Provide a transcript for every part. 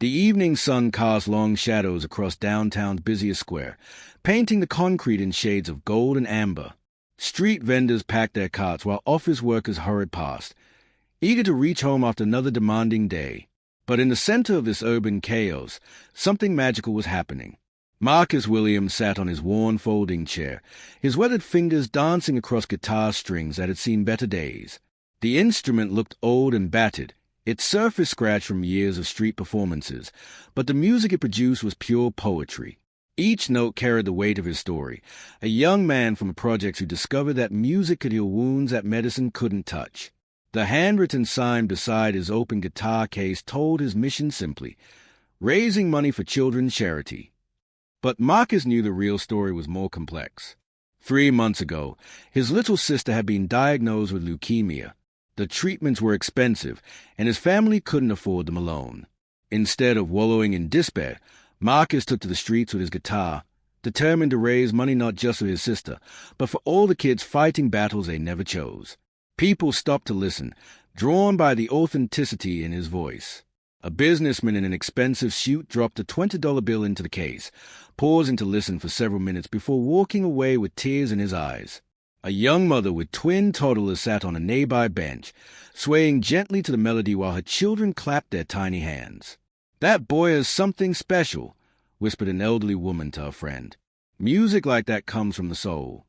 The evening sun cast long shadows across downtown's busiest square, painting the concrete in shades of gold and amber. Street vendors packed their carts while office workers hurried past, eager to reach home after another demanding day. But in the center of this urban chaos, something magical was happening. Marcus Williams sat on his worn folding chair, his weathered fingers dancing across guitar strings that had seen better days. The instrument looked old and battered, its surface scratched from years of street performances, but the music it produced was pure poetry. Each note carried the weight of his story, a young man from the projects who discovered that music could heal wounds that medicine couldn't touch. The handwritten sign beside his open guitar case told his mission simply: raising money for children's charity. But Marcus knew the real story was more complex. 3 months ago, his little sister had been diagnosed with leukemia. The treatments were expensive, and his family couldn't afford them alone. Instead of wallowing in despair, Marcus took to the streets with his guitar, determined to raise money not just for his sister, but for all the kids fighting battles they never chose. People stopped to listen, drawn by the authenticity in his voice. A businessman in an expensive suit dropped a $20 bill into the case, pausing to listen for several minutes before walking away with tears in his eyes. A young mother with twin toddlers sat on a nearby bench, swaying gently to the melody while her children clapped their tiny hands. "That boy is something special," whispered an elderly woman to her friend. "Music like that comes from the soul."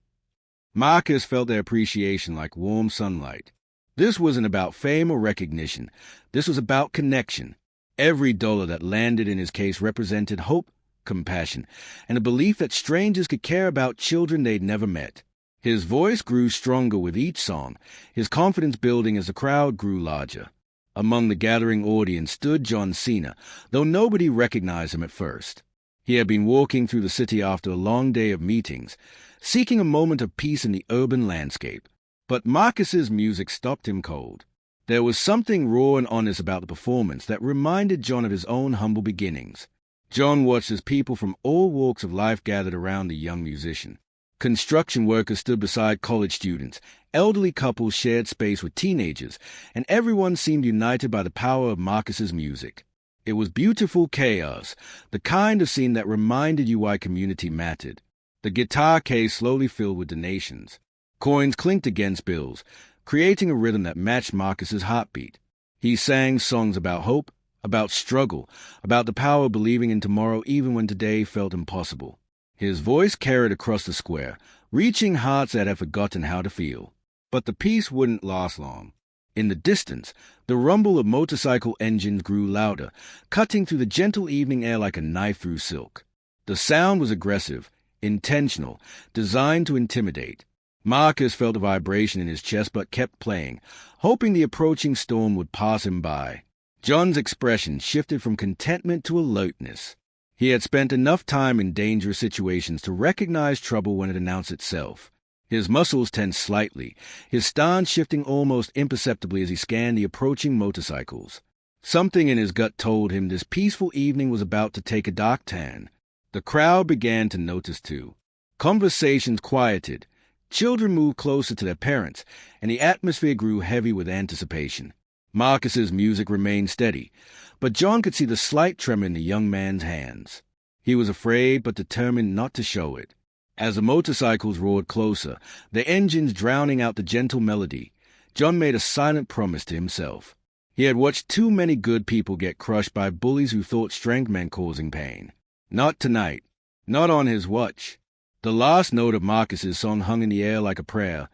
Marcus felt their appreciation like warm sunlight. This wasn't about fame or recognition. This was about connection. Every dollar that landed in his case represented hope, compassion, and a belief that strangers could care about children they'd never met. His voice grew stronger with each song, his confidence building as the crowd grew larger. Among the gathering audience stood John Cena, though nobody recognized him at first. He had been walking through the city after a long day of meetings, seeking a moment of peace in the urban landscape. But Marcus's music stopped him cold. There was something raw and honest about the performance that reminded John of his own humble beginnings. John watched as people from all walks of life gathered around the young musician. Construction workers stood beside college students, elderly couples shared space with teenagers, and everyone seemed united by the power of Marcus's music. It was beautiful chaos, the kind of scene that reminded you why community mattered. The guitar case slowly filled with donations. Coins clinked against bills, creating a rhythm that matched Marcus's heartbeat. He sang songs about hope, about struggle, about the power of believing in tomorrow even when today felt impossible. His voice carried across the square, reaching hearts that had forgotten how to feel. But the peace wouldn't last long. In the distance, the rumble of motorcycle engines grew louder, cutting through the gentle evening air like a knife through silk. The sound was aggressive, intentional, designed to intimidate. Marcus felt a vibration in his chest but kept playing, hoping the approaching storm would pass him by. John's expression shifted from contentment to alertness. He had spent enough time in dangerous situations to recognize trouble when it announced itself. His muscles tensed slightly, his stance shifting almost imperceptibly as he scanned the approaching motorcycles. Something in his gut told him this peaceful evening was about to take a dark turn. The crowd began to notice too. Conversations quieted. Children moved closer to their parents, and the atmosphere grew heavy with anticipation. Marcus's music remained steady, but John could see the slight tremor in the young man's hands. He was afraid but determined not to show it. As the motorcycles roared closer, their engines drowning out the gentle melody, John made a silent promise to himself. He had watched too many good people get crushed by bullies who thought strength meant causing pain. Not tonight. Not on his watch. The last note of Marcus's song hung in the air like a prayer,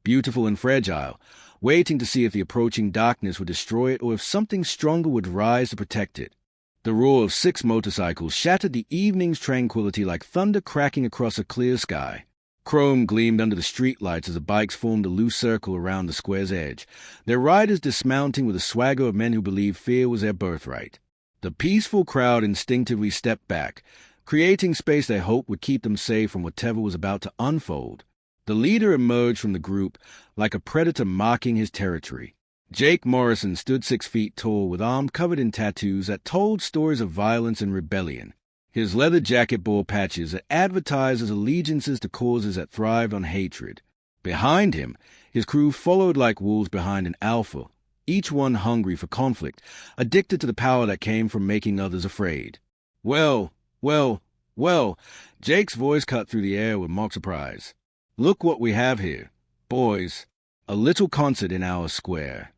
beautiful and fragile, waiting to see if the approaching darkness would destroy it or if something stronger would rise to protect it. The roar of 6 motorcycles shattered the evening's tranquility like thunder cracking across a clear sky. Chrome gleamed under the streetlights as the bikes formed a loose circle around the square's edge, their riders dismounting with the swagger of men who believed fear was their birthright. The peaceful crowd instinctively stepped back, creating space they hoped would keep them safe from whatever was about to unfold. The leader emerged from the group like a predator marking his territory. Jake Morrison stood 6 feet tall with arms covered in tattoos that told stories of violence and rebellion. His leather jacket bore patches that advertised his allegiances to causes that thrived on hatred. Behind him, his crew followed like wolves behind an alpha, each one hungry for conflict, addicted to the power that came from making others afraid. Well, well, well, Jake's voice cut through the air with mock surprise. Look what we have here, boys. A little concert in our square.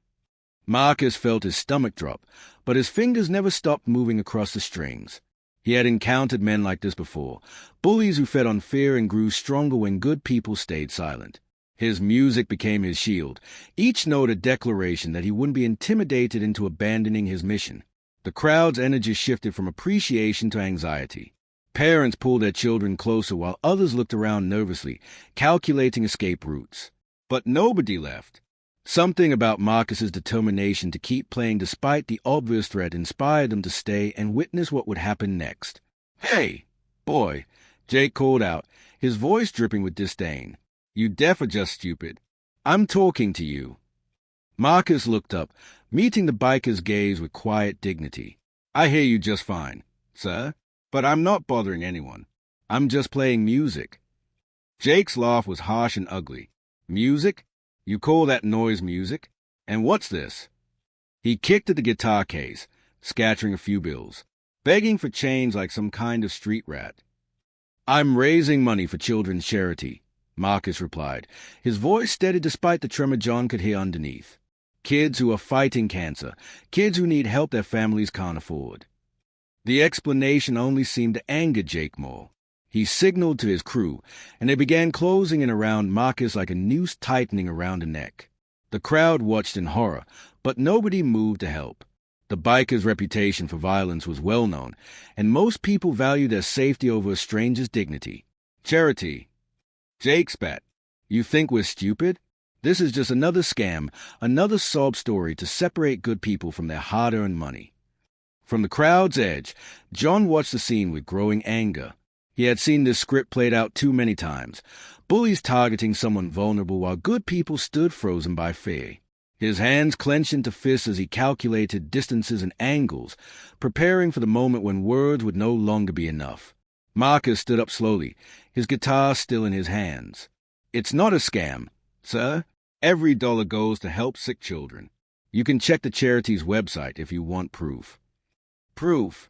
Marcus felt his stomach drop, but his fingers never stopped moving across the strings. He had encountered men like this before, bullies who fed on fear and grew stronger when good people stayed silent. His music became his shield, each note a declaration that he wouldn't be intimidated into abandoning his mission. The crowd's energy shifted from appreciation to anxiety. Parents pulled their children closer while others looked around nervously, calculating escape routes. But nobody left. Something about Marcus's determination to keep playing despite the obvious threat inspired them to stay and witness what would happen next. "Hey, boy," Jake called out, his voice dripping with disdain. "You deaf or just stupid? I'm talking to you." Marcus looked up, meeting the biker's gaze with quiet dignity. "I hear you just fine, sir, but I'm not bothering anyone. I'm just playing music." Jake's laugh was harsh and ugly. "Music? You call that noise music? And what's this?" He kicked at the guitar case, scattering a few bills, begging for change like some kind of street rat. "I'm raising money for children's charity," Marcus replied, his voice steady despite the tremor John could hear underneath. "Kids who are fighting cancer, kids who need help their families can't afford." The explanation only seemed to anger Jake more. He signaled to his crew, and they began closing in around Marcus like a noose tightening around a neck. The crowd watched in horror, but nobody moved to help. The biker's reputation for violence was well known, and most people valued their safety over a stranger's dignity. "Charity." Jake spat. "You think we're stupid? This is just another scam, another sob story to separate good people from their hard-earned money." From the crowd's edge, John watched the scene with growing anger. He had seen this script played out too many times, bullies targeting someone vulnerable while good people stood frozen by fear. His hands clenched into fists as he calculated distances and angles, preparing for the moment when words would no longer be enough. Marcus stood up slowly, his guitar still in his hands. "It's not a scam, sir. Every dollar goes to help sick children. You can check the charity's website if you want proof." "Proof?"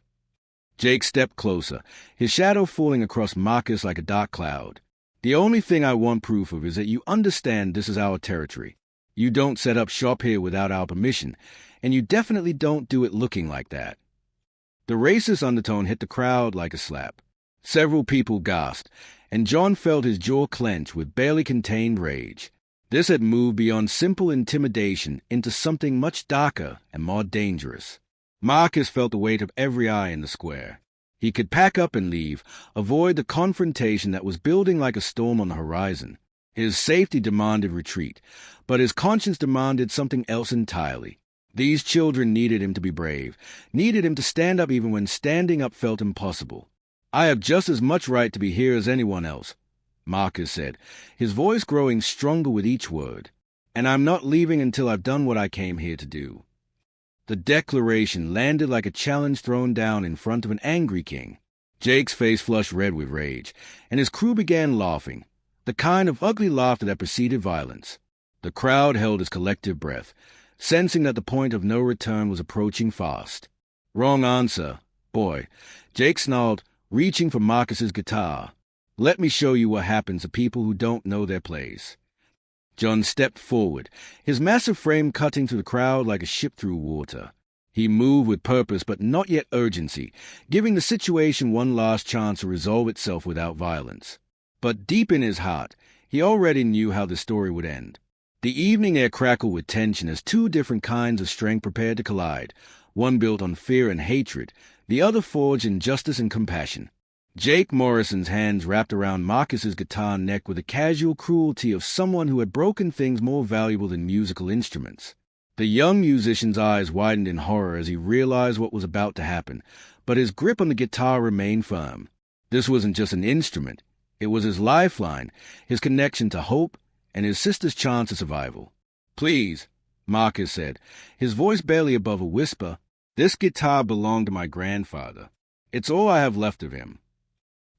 Jake stepped closer, his shadow falling across Marcus like a dark cloud. "The only thing I want proof of is that you understand this is our territory. You don't set up shop here without our permission, and you definitely don't do it looking like that." The racist undertone hit the crowd like a slap. Several people gasped, and John felt his jaw clench with barely contained rage. This had moved beyond simple intimidation into something much darker and more dangerous. Marcus felt the weight of every eye in the square. He could pack up and leave, avoid the confrontation that was building like a storm on the horizon. His safety demanded retreat, but his conscience demanded something else entirely. These children needed him to be brave, needed him to stand up even when standing up felt impossible. "I have just as much right to be here as anyone else," Marcus said, his voice growing stronger with each word. "And I'm not leaving until I've done what I came here to do." The declaration landed like a challenge thrown down in front of an angry king. Jake's face flushed red with rage, and his crew began laughing, the kind of ugly laughter that preceded violence. The crowd held its collective breath, sensing that the point of no return was approaching fast. "Wrong answer, boy," Jake snarled, reaching for Marcus's guitar. "Let me show you what happens to people who don't know their place." John stepped forward, his massive frame cutting through the crowd like a ship through water. He moved with purpose but not yet urgency, giving the situation one last chance to resolve itself without violence. But deep in his heart, he already knew how the story would end. The evening air crackled with tension as two different kinds of strength prepared to collide, one built on fear and hatred, the other forged in justice and compassion. Jake Morrison's hands wrapped around Marcus's guitar neck with the casual cruelty of someone who had broken things more valuable than musical instruments. The young musician's eyes widened in horror as he realized what was about to happen, but his grip on the guitar remained firm. This wasn't just an instrument. It was his lifeline, his connection to hope, and his sister's chance of survival. "Please," Marcus said, his voice barely above a whisper, "this guitar belonged to my grandfather. It's all I have left of him."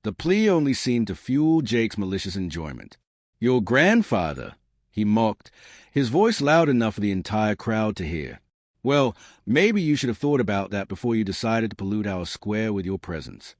The plea only seemed to fuel Jake's malicious enjoyment. "Your grandfather?" he mocked, his voice loud enough for the entire crowd to hear. Well, maybe you should have thought about that before you decided to pollute our square with your presence.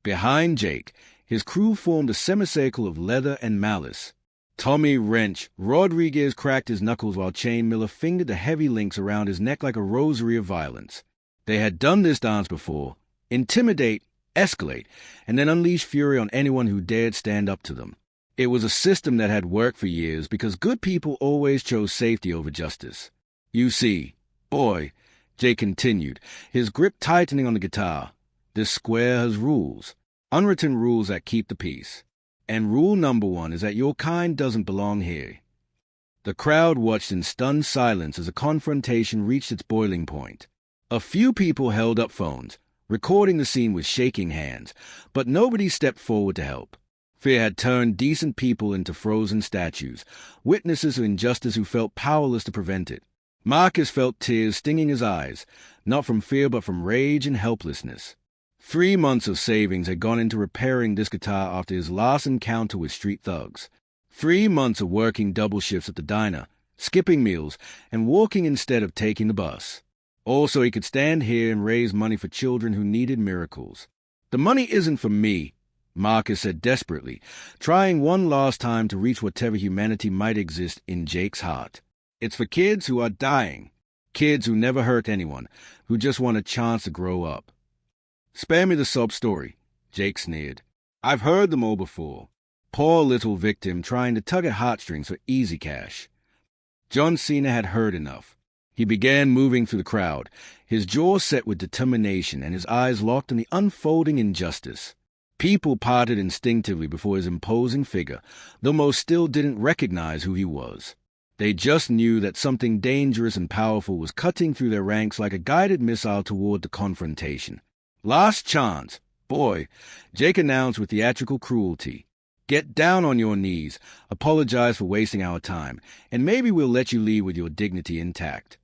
Behind Jake, his crew formed a semicircle of leather and malice. Tommy Wrench Rodriguez cracked his knuckles while Chain Miller fingered the heavy links around his neck like a rosary of violence. They had done this dance before: intimidate, escalate, and then unleash fury on anyone who dared stand up to them. It was a system that had worked for years because good people always chose safety over justice. You see, boy, Jake continued, his grip tightening on the guitar, this square has rules, unwritten rules that keep the peace. And rule number 1 is that your kind doesn't belong here. The crowd watched in stunned silence as the confrontation reached its boiling point. A few people held up phones, recording the scene with shaking hands, but nobody stepped forward to help. Fear had turned decent people into frozen statues, witnesses of injustice who felt powerless to prevent it. Marcus felt tears stinging his eyes, not from fear but from rage and helplessness. 3 months of savings had gone into repairing this guitar after his last encounter with street thugs. 3 months of working double shifts at the diner, skipping meals, and walking instead of taking the bus. All so he could stand here and raise money for children who needed miracles. The money isn't for me, Marcus said desperately, trying one last time to reach whatever humanity might exist in Jake's heart. It's for kids who are dying, kids who never hurt anyone, who just want a chance to grow up. Spare me the sob story, Jake sneered. I've heard them all before. Poor little victim trying to tug at heartstrings for easy cash. John Cena had heard enough. He began moving through the crowd, his jaw set with determination and his eyes locked on the unfolding injustice. People parted instinctively before his imposing figure, though most still didn't recognize who he was. They just knew that something dangerous and powerful was cutting through their ranks like a guided missile toward the confrontation. Last chance, boy, Jake announced with theatrical cruelty. Get down on your knees, apologize for wasting our time, and maybe we'll let you leave with your dignity intact.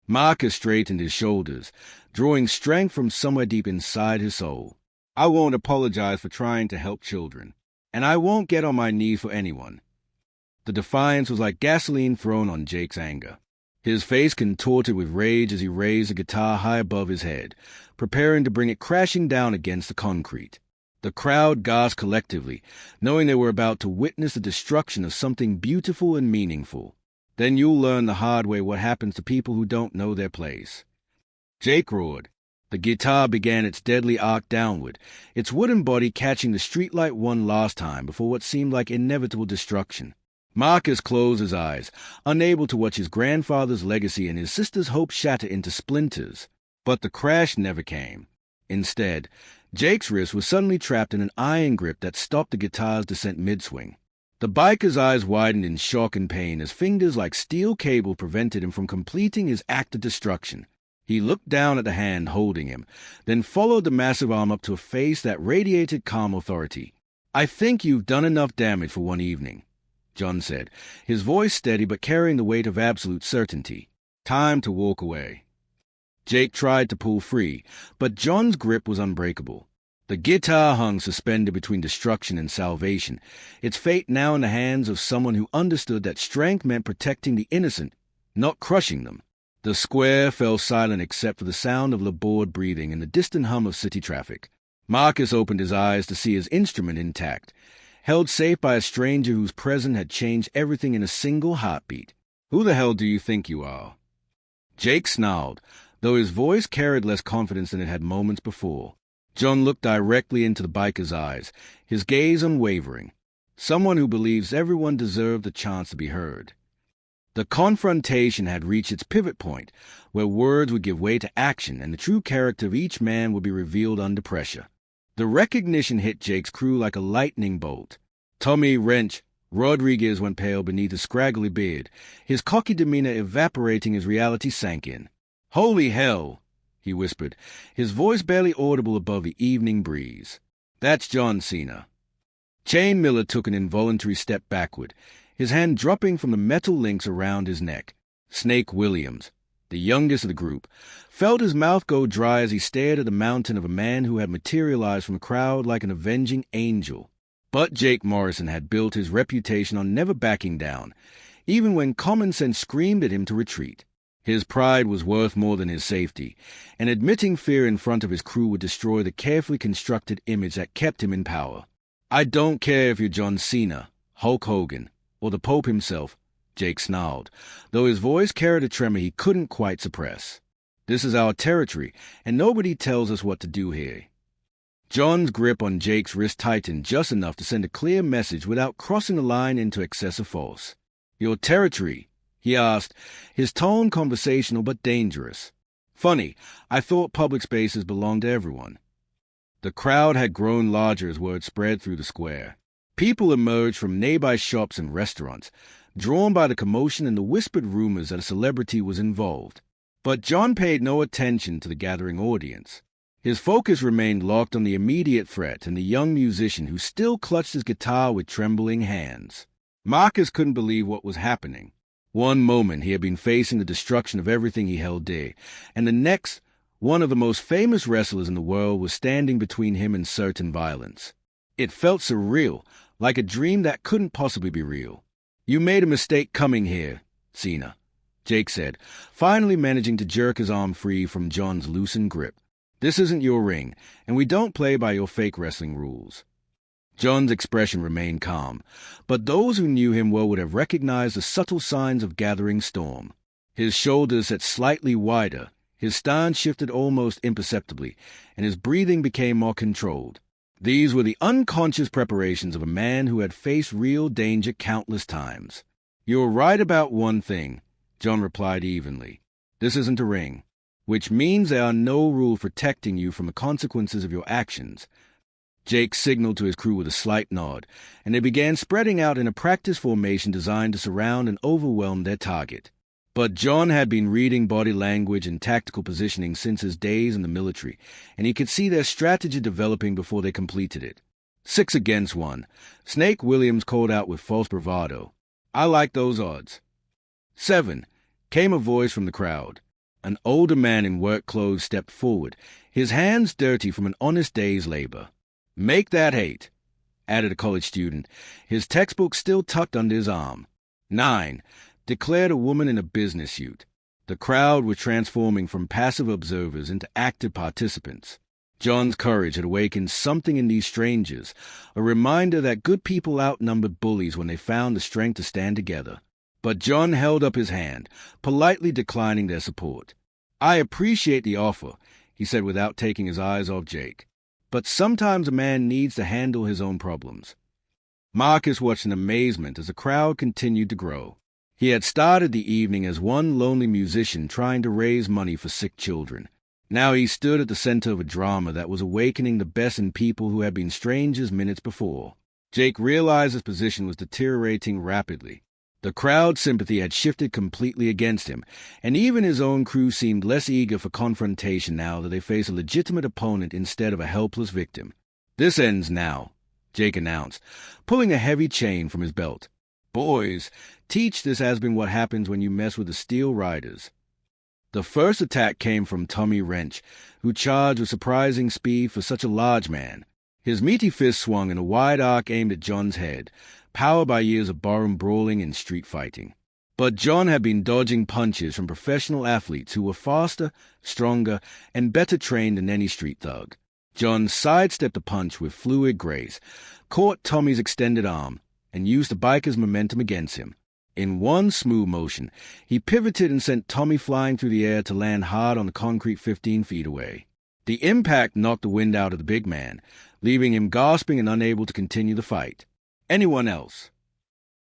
Marcus straightened his shoulders, drawing strength from somewhere deep inside his soul. I won't apologize for trying to help children, and I won't get on my knees for anyone. The defiance was like gasoline thrown on Jake's anger. His face contorted with rage as he raised the guitar high above his head, preparing to bring it crashing down against the concrete. The crowd gasped collectively, knowing they were about to witness the destruction of something beautiful and meaningful. Then you'll learn the hard way what happens to people who don't know their place. Jake roared. The guitar began its deadly arc downward, its wooden body catching the streetlight one last time before what seemed like inevitable destruction. Marcus closed his eyes, unable to watch his grandfather's legacy and his sister's hope shatter into splinters. But the crash never came. Instead, Jake's wrist was suddenly trapped in an iron grip that stopped the guitar's descent mid-swing. The biker's eyes widened in shock and pain as fingers like steel cable prevented him from completing his act of destruction. He looked down at the hand holding him, then followed the massive arm up to a face that radiated calm authority. I think you've done enough damage for one evening, John said, his voice steady but carrying the weight of absolute certainty. Time to walk away. Jake tried to pull free, but John's grip was unbreakable. The guitar hung suspended between destruction and salvation, its fate now in the hands of someone who understood that strength meant protecting the innocent, not crushing them. The square fell silent except for the sound of labored breathing and the distant hum of city traffic. Marcus opened his eyes to see his instrument intact, held safe by a stranger whose presence had changed everything in a single heartbeat. Who the hell do you think you are? Jake snarled, though his voice carried less confidence than it had moments before. John looked directly into the biker's eyes, his gaze unwavering. Someone who believes everyone deserved a chance to be heard. The confrontation had reached its pivot point, where words would give way to action and the true character of each man would be revealed under pressure. The recognition hit Jake's crew like a lightning bolt. Tommy Wrench Rodriguez went pale beneath his scraggly beard, his cocky demeanor evaporating as reality sank in. Holy hell, he whispered, his voice barely audible above the evening breeze. That's John Cena. Chain Miller took an involuntary step backward, his hand dropping from the metal links around his neck. Snake Williams, the youngest of the group, felt his mouth go dry as he stared at the mountain of a man who had materialized from the crowd like an avenging angel. But Jake Morrison had built his reputation on never backing down, even when common sense screamed at him to retreat. His pride was worth more than his safety, and admitting fear in front of his crew would destroy the carefully constructed image that kept him in power. "I don't care if you're John Cena, Hulk Hogan, or the Pope himself," Jake snarled, though his voice carried a tremor he couldn't quite suppress. "This is our territory, and nobody tells us what to do here." John's grip on Jake's wrist tightened just enough to send a clear message without crossing the line into excessive force. "Your territory?" he asked, his tone conversational but dangerous. "Funny, I thought public spaces belonged to everyone." The crowd had grown larger as word spread through the square. People emerged from nearby shops and restaurants, drawn by the commotion and the whispered rumors that a celebrity was involved. But John paid no attention to the gathering audience. His focus remained locked on the immediate threat and the young musician who still clutched his guitar with trembling hands. Marcus couldn't believe what was happening. One moment he had been facing the destruction of everything he held dear, and the next, one of the most famous wrestlers in the world was standing between him and certain violence. It felt surreal, like a dream that couldn't possibly be real. "You made a mistake coming here, Cena," Jake said, finally managing to jerk his arm free from John's loosened grip. "This isn't your ring, and we don't play by your fake wrestling rules." John's expression remained calm, but those who knew him well would have recognized the subtle signs of gathering storm. His shoulders set slightly wider, his stance shifted almost imperceptibly, and his breathing became more controlled. These were the unconscious preparations of a man who had faced real danger countless times. "You're right about one thing," John replied evenly. "This isn't a ring, which means there are no rules protecting you from the consequences of your actions." Jake signaled to his crew with a slight nod, and they began spreading out in a practice formation designed to surround and overwhelm their target. But John had been reading body language and tactical positioning since his days in the military, and he could see their strategy developing before they completed it. 6 against 1. Snake Williams called out with false bravado. "I like those odds." 7. Came a voice from the crowd. An older man in work clothes stepped forward, his hands dirty from an honest day's labor. "Make that 8, added a college student, his textbook still tucked under his arm. 9, declared a woman in a business suit. The crowd were transforming from passive observers into active participants. John's courage had awakened something in these strangers, a reminder that good people outnumbered bullies when they found the strength to stand together. But John held up his hand, politely declining their support. "I appreciate the offer," he said without taking his eyes off Jake. "But sometimes a man needs to handle his own problems." Marcus watched in amazement as the crowd continued to grow. He had started the evening as one lonely musician trying to raise money for sick children. Now he stood at the center of a drama that was awakening the best in people who had been strangers minutes before. Jake realized his position was deteriorating rapidly. The crowd's sympathy had shifted completely against him, and even his own crew seemed less eager for confrontation now that they faced a legitimate opponent instead of a helpless victim. "This ends now," Jake announced, pulling a heavy chain from his belt. "Boys, teach this has been what happens when you mess with the Steel Riders." The first attack came from Tommy Wrench, who charged with surprising speed for such a large man. His meaty fist swung in a wide arc aimed at John's head, powered by years of barroom brawling and street fighting. But John had been dodging punches from professional athletes who were faster, stronger, and better trained than any street thug. John sidestepped the punch with fluid grace, caught Tommy's extended arm, and used the biker's momentum against him. In one smooth motion, he pivoted and sent Tommy flying through the air to land hard on the concrete 15 feet away. The impact knocked the wind out of the big man, leaving him gasping and unable to continue the fight. "Anyone else?"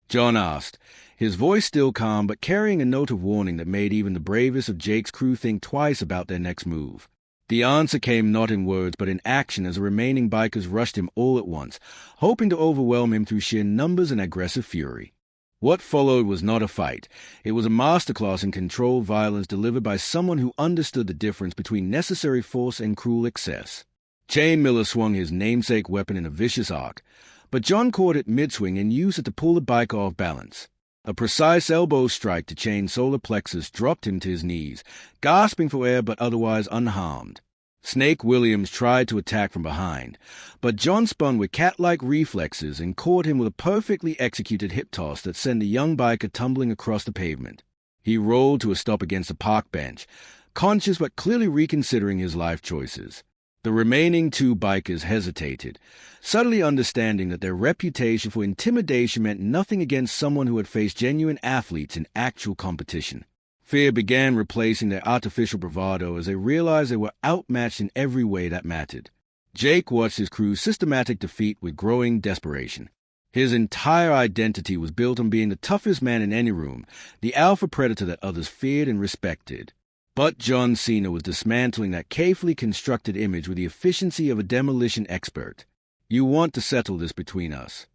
John asked, his voice still calm but carrying a note of warning that made even the bravest of Jake's crew think twice about their next move. The answer came not in words but in action as the remaining bikers rushed him all at once, hoping to overwhelm him through sheer numbers and aggressive fury. What followed was not a fight. It was a masterclass in controlled violence delivered by someone who understood the difference between necessary force and cruel excess. Chain Miller swung his namesake weapon in a vicious arc, but John caught it mid-swing and used it to pull the bike off balance. A precise elbow strike to Chain's solar plexus dropped him to his knees, gasping for air but otherwise unharmed. Snake Williams tried to attack from behind, but John spun with cat-like reflexes and caught him with a perfectly executed hip toss that sent the young biker tumbling across the pavement. He rolled to a stop against a park bench, conscious but clearly reconsidering his life choices. The remaining two bikers hesitated, subtly understanding that their reputation for intimidation meant nothing against someone who had faced genuine athletes in actual competition. Fear began replacing their artificial bravado as they realized they were outmatched in every way that mattered. Jake watched his crew's systematic defeat with growing desperation. His entire identity was built on being the toughest man in any room, the alpha predator that others feared and respected. But John Cena was dismantling that carefully constructed image with the efficiency of a demolition expert. "You want to settle this between us?"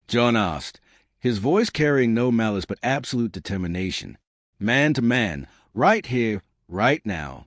John asked, his voice carrying no malice but absolute determination. "Man to man, right here, right now."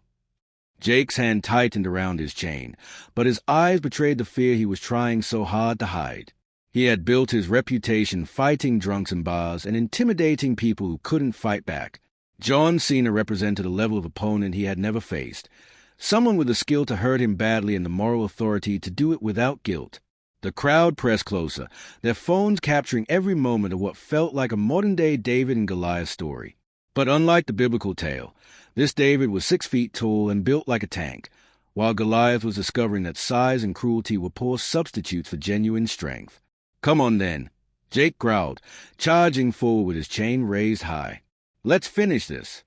Jake's hand tightened around his chain, but his eyes betrayed the fear he was trying so hard to hide. He had built his reputation fighting drunks in bars and intimidating people who couldn't fight back. John Cena represented a level of opponent he had never faced, someone with the skill to hurt him badly and the moral authority to do it without guilt. The crowd pressed closer, their phones capturing every moment of what felt like a modern-day David and Goliath story. But unlike the biblical tale, this David was 6 feet tall and built like a tank, while Goliath was discovering that size and cruelty were poor substitutes for genuine strength. "Come on then," Jake growled, charging forward with his chain raised high. "Let's finish this."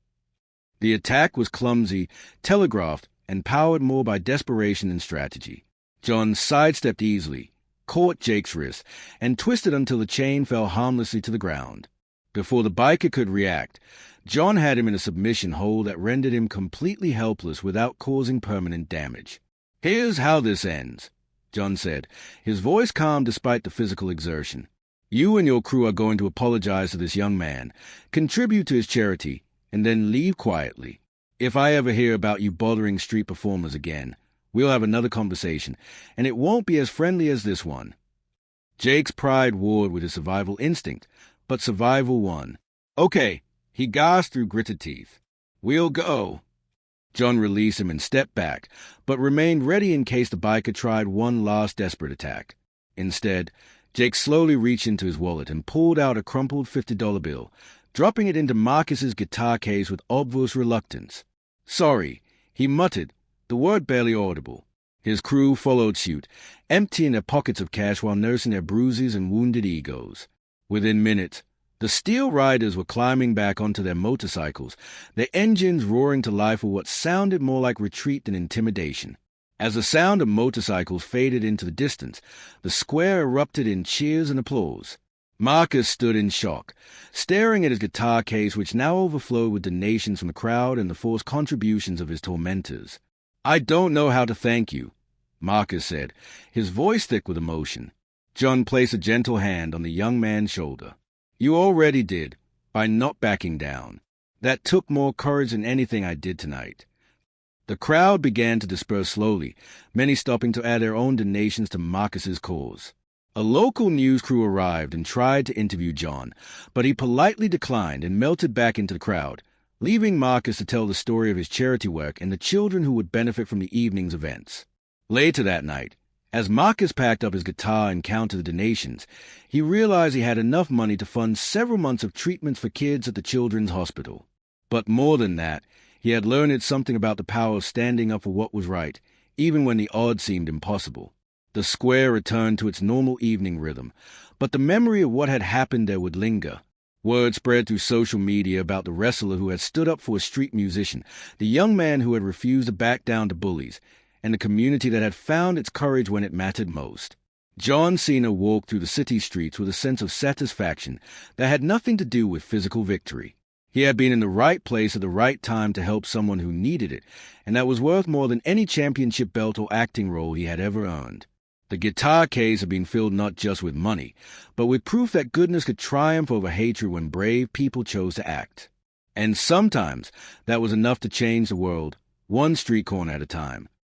The attack was clumsy, telegraphed, and powered more by desperation than strategy. John sidestepped easily, caught Jake's wrist, and twisted until the chain fell harmlessly to the ground. Before the biker could react, John had him in a submission hold that rendered him completely helpless without causing permanent damage. "Here's how this ends," John said, his voice calm despite the physical exertion. "You and your crew are going to apologize to this young man, contribute to his charity, and then leave quietly. If I ever hear about you bothering street performers again, we'll have another conversation, and it won't be as friendly as this one." Jake's pride warred with his survival instinct, but survival won. "Okay," he gasped through gritted teeth. "We'll go." John released him and stepped back, but remained ready in case the biker tried one last desperate attack. Instead, Jake slowly reached into his wallet and pulled out a crumpled $50 bill, dropping it into Marcus's guitar case with obvious reluctance. "Sorry," he muttered, the word barely audible. His crew followed suit, emptying their pockets of cash while nursing their bruises and wounded egos. Within minutes, the Steel Riders were climbing back onto their motorcycles, their engines roaring to life with what sounded more like retreat than intimidation. As the sound of motorcycles faded into the distance, the square erupted in cheers and applause. Marcus stood in shock, staring at his guitar case which now overflowed with donations from the crowd and the forced contributions of his tormentors. "I don't know how to thank you," Marcus said, his voice thick with emotion. John placed a gentle hand on the young man's shoulder. "You already did, by not backing down. That took more courage than anything I did tonight." The crowd began to disperse slowly, many stopping to add their own donations to Marcus's cause. A local news crew arrived and tried to interview John, but he politely declined and melted back into the crowd, leaving Marcus to tell the story of his charity work and the children who would benefit from the evening's events. Later that night, as Marcus packed up his guitar and counted the donations, he realized he had enough money to fund several months of treatments for kids at the children's hospital. But more than that, he had learned something about the power of standing up for what was right, even when the odds seemed impossible. The square returned to its normal evening rhythm, but the memory of what had happened there would linger. Word spread through social media about the wrestler who had stood up for a street musician, the young man who had refused to back down to bullies, and the community that had found its courage when it mattered most. John Cena walked through the city streets with a sense of satisfaction that had nothing to do with physical victory. He had been in the right place at the right time to help someone who needed it, and that was worth more than any championship belt or acting role he had ever earned. The guitar case had been filled not just with money, but with proof that goodness could triumph over hatred when brave people chose to act. And sometimes that was enough to change the world, one street corner at a time.